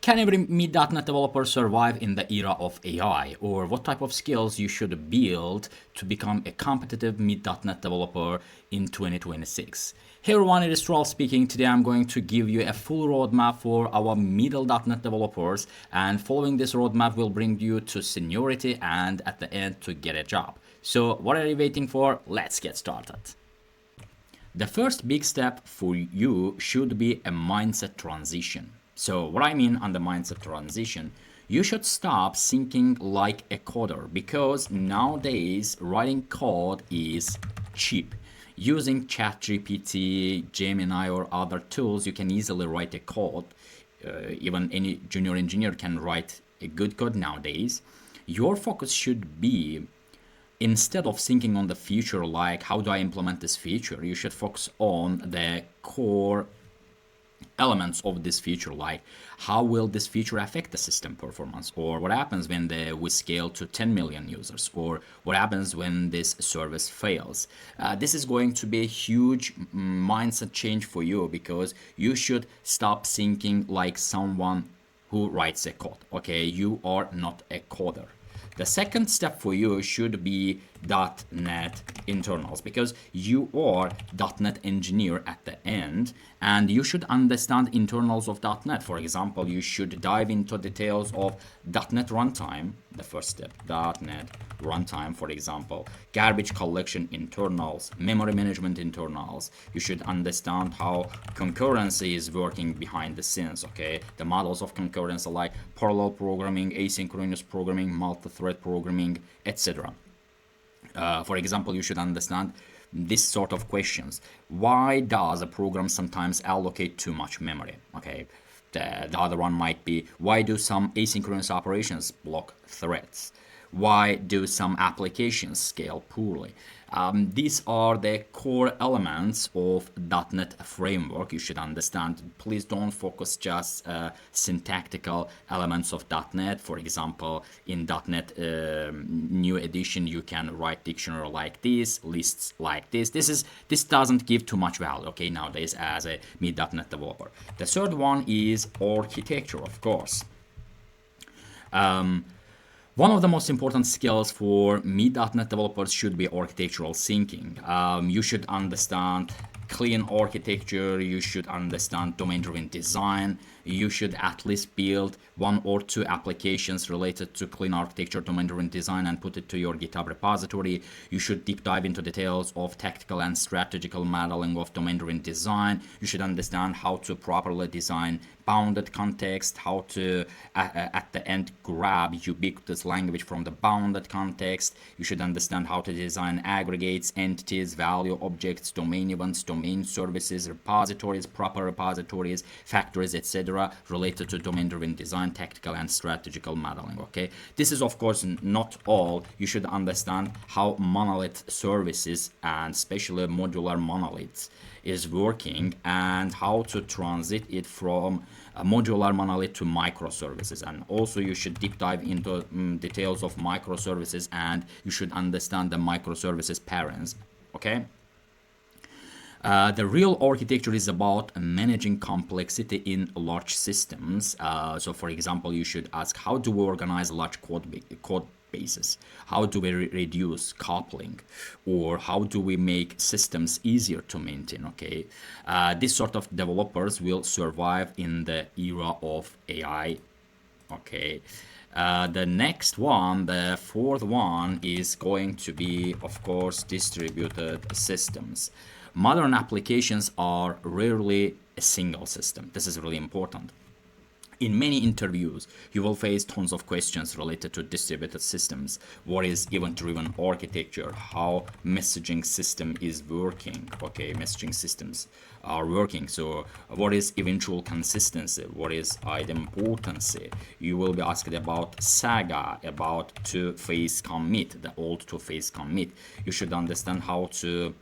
Can every mid.NET developer survive in the era of AI? Or what type of skills you should build to become a competitive mid.NET developer in 2026? Hey everyone, it is Troll speaking. Today I'm going to give you a full roadmap for our middle.NET developers, and following this roadmap will bring you to seniority and at the end to get a job. So what are you waiting for? Let's get started. The first big step for you should be a mindset transition. So what I mean on the mindset transition, you should stop thinking like a coder, because nowadays writing code is cheap. Using ChatGPT, Gemini, or other tools, you can easily write a code. Even any junior engineer can write a good code nowadays. Your focus should be, instead of thinking on the future, like how do I implement this feature, you should focus on the core elements of this feature, like how will this feature affect the system performance, or what happens when we scale to 10 million users, or what happens when this service fails. This is going to be a huge mindset change for you, because you should stop thinking like someone who writes a code. Okay, you are not a coder. The second step for you should be .NET internals, because you are .NET engineer at the end, and you should understand internals of .NET. For example, you should dive into details of .NET runtime, the first step, .NET runtime, for example, garbage collection internals, memory management internals. You should understand how concurrency is working behind the scenes, okay? The models of concurrency like parallel programming, asynchronous programming, multi-thread programming, etc. For example, you should understand this sort of questions. Why does a program sometimes allocate too much memory? Okay. The other one might be, why do some asynchronous operations block threads? Why do some applications scale poorly? These are the core elements of .NET framework you should understand. Please don't focus just syntactical elements of .NET. For example, in .NET new edition, you can write dictionary like this, lists like this. This doesn't give too much value, okay, nowadays as a mid.NET developer. The third one is architecture, of course. One of the most important skills for mid.NET developers should be architectural thinking. You should understand clean architecture, you should understand domain-driven design, you should at least build 1 or 2 applications related to clean architecture, domain-driven design, and put it to your GitHub repository. You should deep dive into details of tactical and strategical modeling of domain-driven design. You should understand how to properly design bounded context, how to at the end grab ubiquitous language from the bounded context. You should understand how to design aggregates, entities, value objects, domain events, domain services, repositories, proper repositories, factories, etc., related to domain-driven design, tactical and strategical modeling. Okay, this is of course not all. You should understand how monolith services, and especially modular monoliths, is working, and how to transit it from a modular monolith to microservices. And also you should deep dive into details of microservices, and you should understand the microservices parents. Okay. The real architecture is about managing complexity in large systems. So for example, you should ask, how do we organize large code bases? How do we reduce coupling? Or how do we make systems easier to maintain? Okay, this sort of developers will survive in the era of AI. Okay. The next one, the fourth one, is going to be, of course, distributed systems. Modern applications are rarely a single system. This is really important. In many interviews, you will face tons of questions related to distributed systems. What is event-driven architecture? How messaging system is working? Okay, messaging systems are working. So what is eventual consistency? What is idempotency? You will be asked about Saga, about two-phase commit, the old two-phase commit. You should understand how to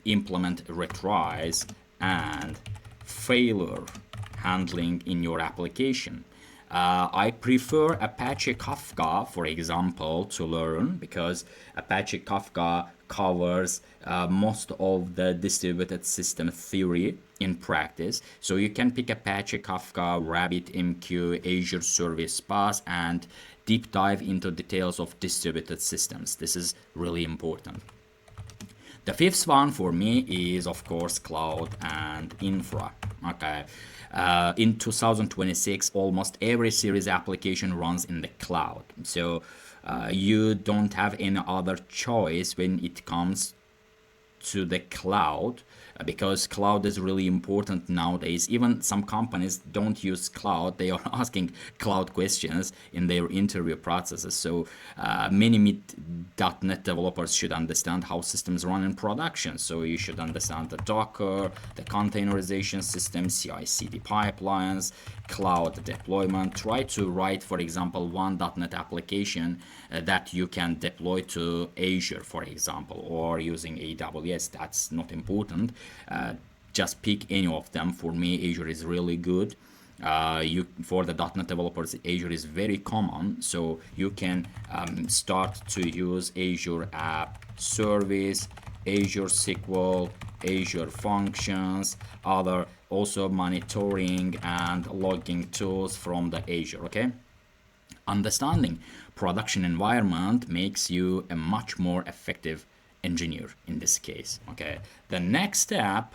implement retries and failure handling in your application. I prefer Apache Kafka, for example, to learn, because Apache Kafka covers most of the distributed system theory in practice. So you can pick Apache Kafka, RabbitMQ, Azure Service Bus, and deep dive into details of distributed systems. This is really important. The fifth one for me is, of course, cloud and infra. Okay. In 2026, almost every series application runs in the cloud. So you don't have any other choice when it comes to the cloud, because cloud is really important nowadays. Even some companies don't use cloud, they are asking cloud questions in their interview processes. So many .NET developers should understand how systems run in production. So you should understand the Docker, the containerization system, CI/CD pipelines, cloud deployment. Try to write, for example, one .NET application that you can deploy to Azure, for example, or using AWS. That's not important. Just pick any of them. For me, Azure is really good. For the .NET developers, Azure is very common, so you can start to use Azure App Service, Azure SQL, Azure Functions, other also monitoring and logging tools from the Azure. Okay. Understanding production environment makes you a much more effective engineer in this case. Okay. The next step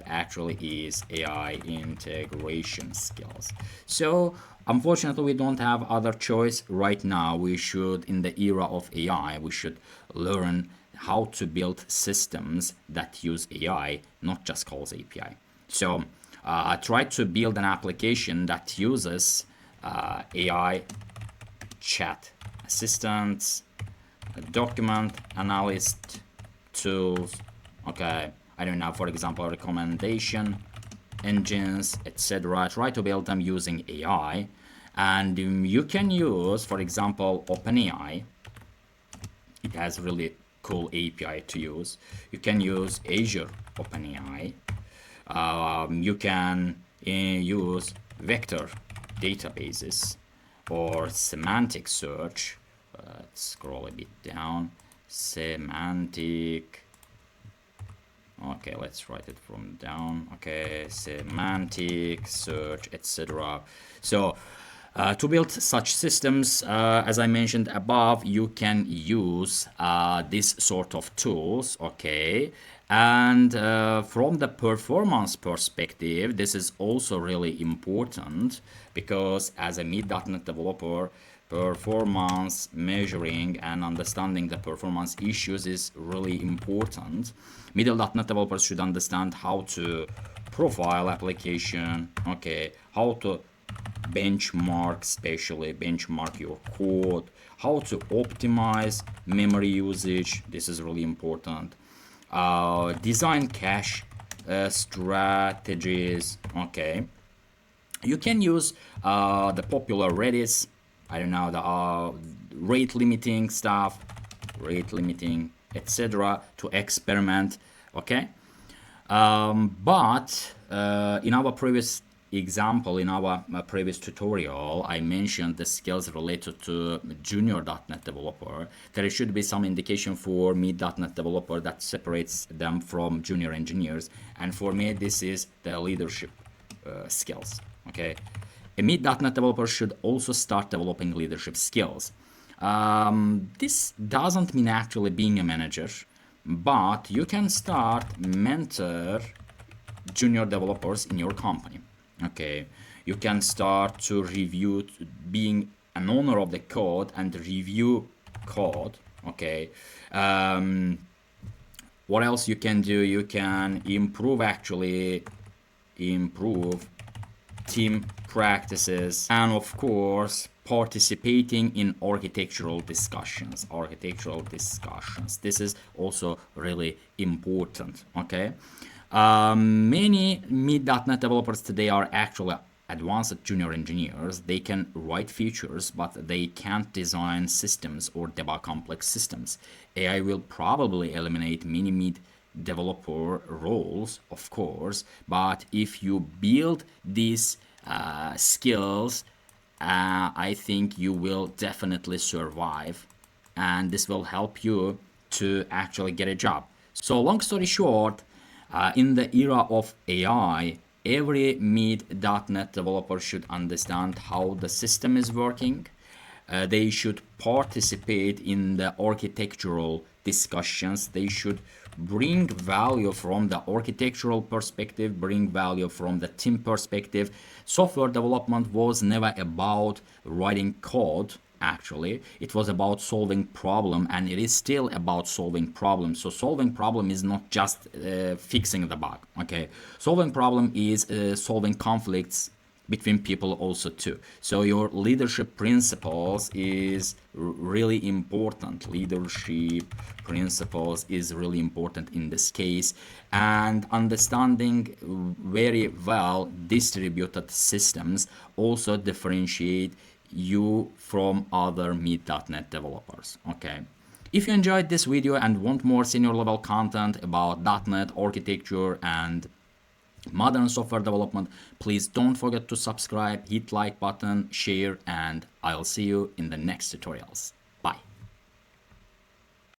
actually is AI integration skills. So unfortunately, we don't have other choice right now. We should, in the era of AI, we should learn how to build systems that use AI, not just calls API. So try to build an application that uses AI chat assistants, document analyst tools, okay, I don't know, for example, recommendation engines, etc. Try to build them using AI. And you can use, for example, OpenAI. It has really cool API to use. You can use Azure OpenAI. You can use vector databases or semantic search. Let's scroll a bit down. Semantic. Okay, let's write it from down. Okay, semantic search, etc. So to build such systems, as I mentioned above, you can use this sort of tools. Okay, and from the performance perspective, this is also really important, because as a mid.NET developer, performance measuring and understanding the performance issues is really important. Middle.NET developers should understand how to profile application, okay, how to benchmark, especially benchmark your code, how to optimize memory usage. This is really important. Design cache strategies. Okay, you can use the popular Redis, I don't know, the rate limiting stuff, rate limiting, etc. to experiment. Okay, but in our previous example, in our previous tutorial, I mentioned the skills related to junior.NET developer. There should be some indication for mid.NET developer that separates them from junior engineers. And for me, this is the leadership skills. Okay, a mid.NET developer should also start developing leadership skills. This doesn't mean actually being a manager, but you can start mentor junior developers in your company. Okay, you can start to review, being an owner of the code and review code. Okay, what else you can do? You can improve team practices, and of course participating in architectural discussions. This is also really important. Okay, many mid.NET developers today are actually advanced junior engineers. They can write features, but they can't design systems or debug complex systems. AI will probably eliminate many mid developer roles, of course, but if you build these skills, I think you will definitely survive, and this will help you to actually get a job. So long story short, in the era of AI, every mid.NET developer should understand how the system is working. They should participate in the architectural discussions. They should bring value from the architectural perspective, bring value from the team perspective. Software development was never about writing code. Actually, it was about solving problem, and it is still about solving problems. So solving problem is not just fixing the bug. Okay, solving problem is solving conflicts between people also too. So your leadership principles is really important. Leadership principles is really important in this case, and understanding very well distributed systems also differentiate you from other mid.NET developers. Okay, if you enjoyed this video and want more senior level content about .NET architecture and modern software development, please don't forget to subscribe, hit like button, share, and I'll see you in the next tutorials. Bye.